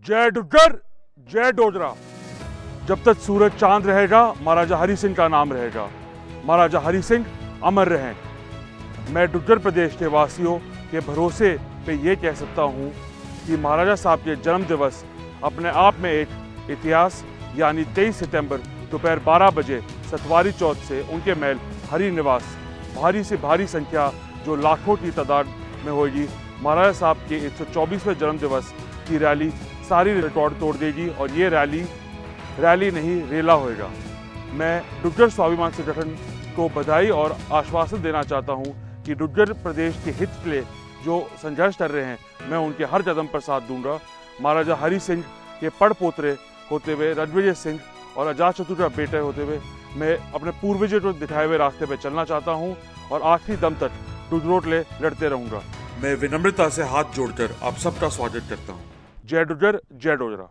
जय डुग्गर, जय डोजरा। जब तक सूरज चांद रहेगा, महाराजा हरि सिंह का नाम रहेगा। महाराजा हरि सिंह अमर रहें। मैं डुग्गर प्रदेश के वासियों के भरोसे पे ये कह सकता हूँ कि महाराजा साहब के जन्म दिवस अपने आप में एक इतिहास, यानी 23 सितंबर दोपहर 12 बजे सतवारी चौथ से उनके महल हरि निवास भारी से भारी संख्या, जो लाखों की तादाद में होगी, महाराजा साहब के 124वें जन्म दिवस की रैली सारी रिकॉर्ड तोड़ देगी और ये रैली नहीं रेला होएगा। मैं डुग्गर स्वाभिमान संगठन को बधाई और आश्वासन देना चाहता हूँ कि डुग्गर प्रदेश के हित के लिए जो संघर्ष कर रहे हैं, मैं उनके हर कदम पर साथ दूंगा। महाराजा हरि सिंह के पड़पोतरे होते हुए रणविजय सिंह और अजातशत्रु का बेटे होते हुए मैं अपने पूर्वजों को दिखाए हुए रास्ते पर चलना चाहता हूं और आखिरी दम तक डुग्गरोटले लड़ते रहूंगा। मैं विनम्रता से हाथ जोड़कर आप सबका स्वागत करता हूं। जय डुग्गर, जय डोजरा।